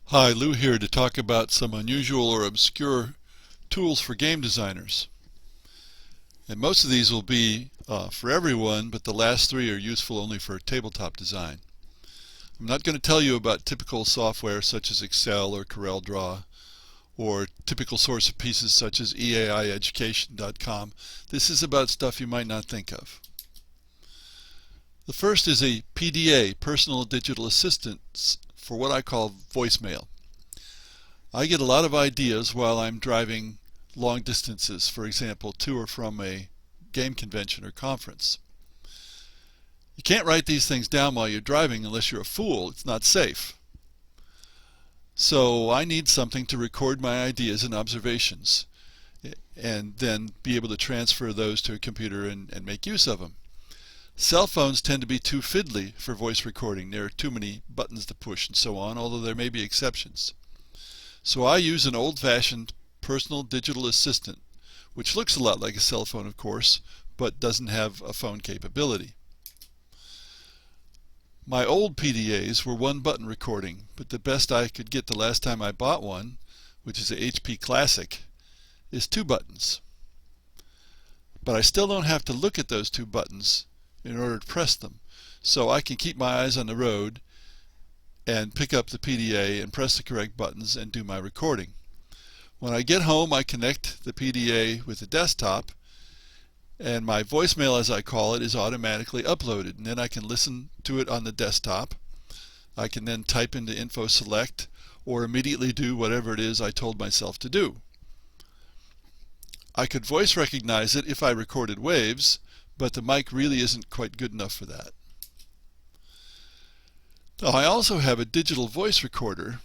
Hi, Lou here to talk about some unusual or obscure tools for game designers. And most of these will be for everyone, but the last three are useful only for tabletop design. I'm not going to tell you about typical software such as Excel or CorelDRAW, or typical source of pieces such as eaieducation.com. This is about stuff you might not think of. The first is a PDA, Personal Digital Assistant, for what I call voicemail. I get a lot of ideas while I'm driving long distances, for example, to or from a game convention or conference. You can't write these things down while you're driving unless you're a fool. It's not safe. So I need something to record my ideas and observations and then be able to transfer those to a computer and make use of them. Cell phones tend to be too fiddly for voice recording. There are too many buttons to push and so on, although there may be exceptions. So I use an old-fashioned personal digital assistant, which looks a lot like a cell phone, of course, but doesn't have a phone capability. My old PDAs were one-button recording, but the best I could get the last time I bought one, which is a HP Classic, is 2 buttons. But I still don't have to look at those 2 buttons in order to press them, so I can keep my eyes on the road and pick up the PDA and press the correct buttons and do my recording. When I get home, I connect the PDA with the desktop, and my voicemail, as I call it, is automatically uploaded, and then I can listen to it on the desktop. I can then type into info select or immediately do whatever it is I told myself to do. I could voice recognize it if I recorded waves, but the mic really isn't quite good enough for that. Now, I also have a digital voice recorder,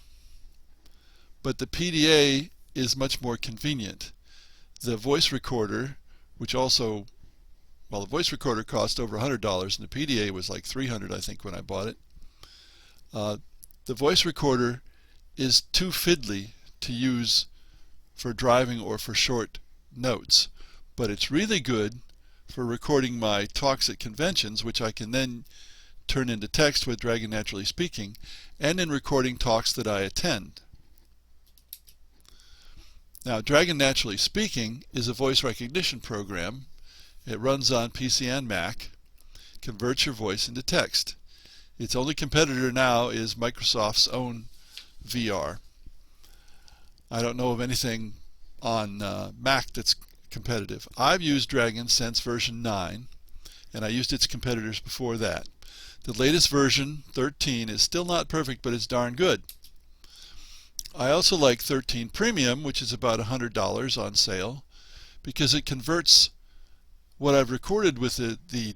but the PDA is much more convenient. The voice recorder, which also, well, the voice recorder cost over $100 and the PDA was like $300, I think, when I bought it. The voice recorder is too fiddly to use for driving or for short notes, but it's really good for recording my talks at conventions, which I can then turn into text with Dragon Naturally Speaking, and in recording talks that I attend. Now, Dragon Naturally Speaking is a voice recognition program. It runs on PC and Mac, converts your voice into text. Its only competitor now is Microsoft's own VR. I don't know of anything on Mac that's competitive. I've used Dragon since version 9, and I used its competitors before that. The latest version, 13, is still not perfect, but it's darn good. I also like 13 Premium, which is about $100 on sale, because it converts what I've recorded with the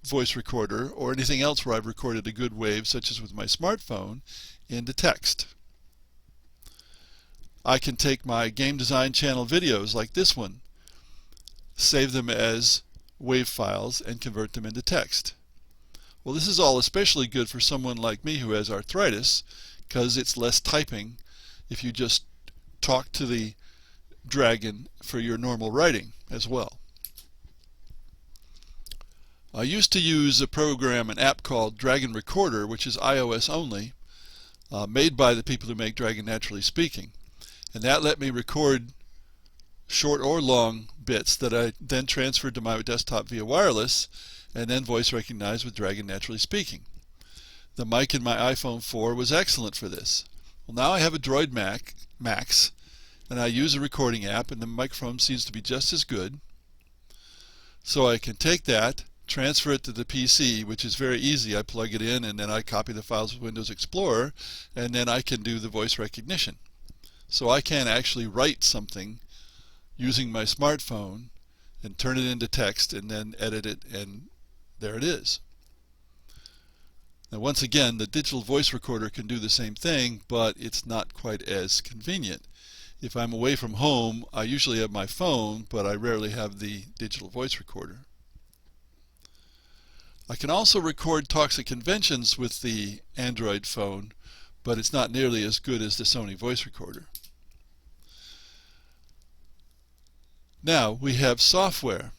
voice recorder, or anything else where I've recorded a good wave, such as with my smartphone, into text. I can take my game design channel videos like this one, save them as WAV files, and convert them into text. Well, this is all especially good for someone like me who has arthritis, because it's less typing if you just talk to the Dragon for your normal writing as well. I used to use a program, an app called Dragon Recorder, which is iOS only, made by the people who make Dragon Naturally Speaking. And that let me record short or long bits that I then transferred to my desktop via wireless and then voice recognized with Dragon Naturally Speaking. The mic in my iPhone 4 was excellent for this. Well, now I have a Droid Mac Max, and I use a recording app, and the microphone seems to be just as good. So I can take that, transfer it to the PC, which is very easy. I plug it in, and then I copy the files with Windows Explorer, and then I can do the voice recognition. So I can actually write something using my smartphone and turn it into text and then edit it, and there it is. Now, once again, the digital voice recorder can do the same thing, but it's not quite as convenient. If I'm away from home, I usually have my phone, but I rarely have the digital voice recorder. I can also record talks at conventions with the Android phone, but it's not nearly as good as the Sony voice recorder. Now we have software.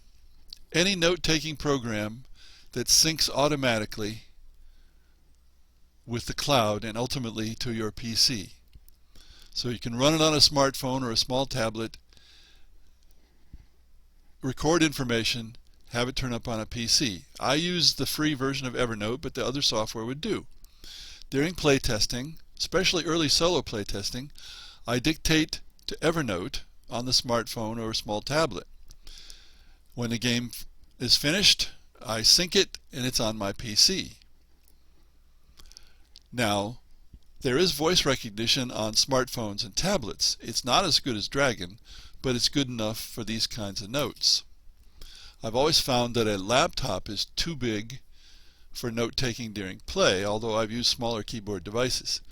Any note-taking program that syncs automatically with the cloud and ultimately to your PC. So you can run it on a smartphone or a small tablet, record information, have it turn up on a PC. I use the free version of Evernote, but the other software would do. During playtesting, especially early solo playtesting, I dictate to Evernote on the smartphone or a small tablet. When the game is finished, I sync it and it's on my PC. Now, there is voice recognition on smartphones and tablets. It's not as good as Dragon, but it's good enough for these kinds of notes. I've always found that a laptop is too big for note-taking during play, although I've used smaller keyboard devices.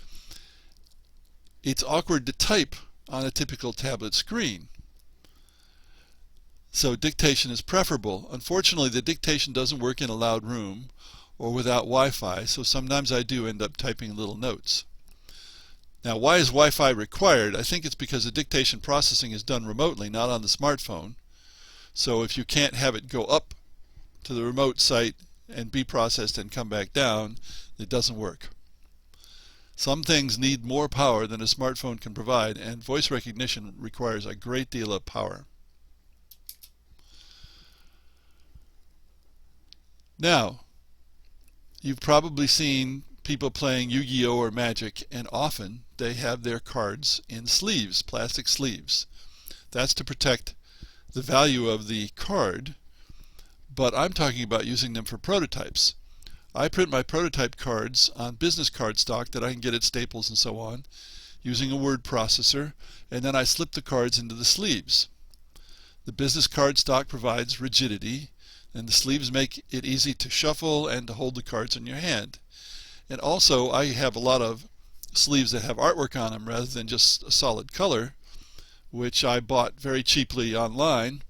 It's awkward to type on a typical tablet screen, so dictation is preferable. Unfortunately, the dictation doesn't work in a loud room or without Wi-Fi, so sometimes I do end up typing little notes. Now, why is Wi-Fi required? I think it's because the dictation processing is done remotely, not on the smartphone. So if you can't have it go up to the remote site and be processed and come back down, it doesn't work. Some things need more power than a smartphone can provide, and voice recognition requires a great deal of power. Now, you've probably seen people playing Yu-Gi-Oh! Or Magic, and often they have their cards in sleeves, plastic sleeves. That's to protect the value of the card, but I'm talking about using them for prototypes. I print my prototype cards on business card stock that I can get at Staples and so on, using a word processor, and then I slip the cards into the sleeves. The business card stock provides rigidity, and the sleeves make it easy to shuffle and to hold the cards in your hand. And also, I have a lot of sleeves that have artwork on them rather than just a solid color, which I bought very cheaply online,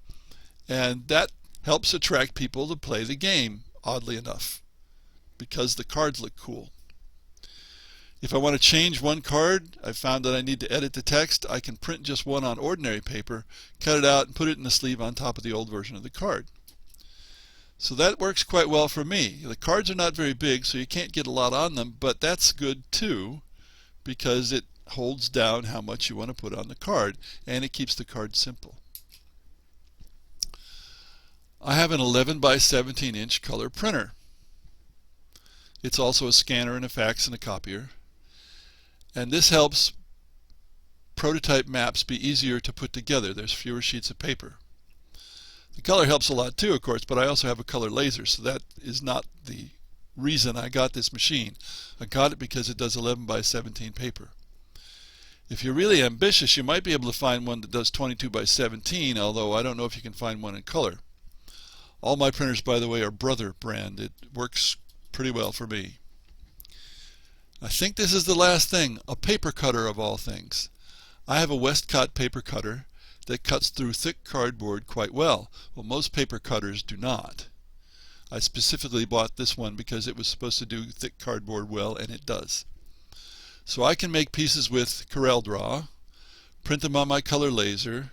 and that helps attract people to play the game, oddly enough, because the cards look cool. If I want to change one card, I found that I need to edit the text. I can print just one on ordinary paper, cut it out, and put it in the sleeve on top of the old version of the card. So that works quite well for me. The cards are not very big, so you can't get a lot on them, but that's good too, because it holds down how much you want to put on the card, and it keeps the card simple. I have an 11 by 17 inch color printer. It's also a scanner and a fax and a copier, and this helps prototype maps be easier to put together. There's fewer sheets of paper. The color helps a lot too, of course, but I also have a color laser, so that is not the reason I got this machine. I got it because it does 11 by 17 paper. If you're really ambitious, you might be able to find one that does 22 by 17, although I don't know if you can find one in color. All my printers, by the way, are Brother brand. It works pretty well for me. I think this is the last thing, a paper cutter of all things. I have a Westcott paper cutter that cuts through thick cardboard quite well. Well, most paper cutters do not. I specifically bought this one because it was supposed to do thick cardboard well, and it does. So I can make pieces with CorelDRAW, print them on my color laser,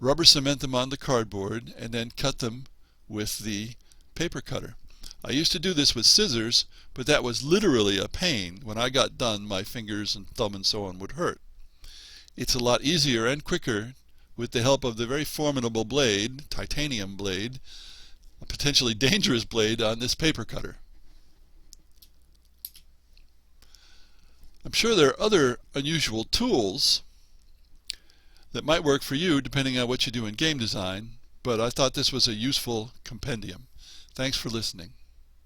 rubber cement them on the cardboard, and then cut them with the paper cutter. I used to do this with scissors, but that was literally a pain. When I got done, my fingers and thumb and so on would hurt. It's a lot easier and quicker with the help of the very formidable blade, titanium blade, a potentially dangerous blade on this paper cutter. I'm sure there are other unusual tools that might work for you depending on what you do in game design, but I thought this was a useful compendium. Thanks for listening.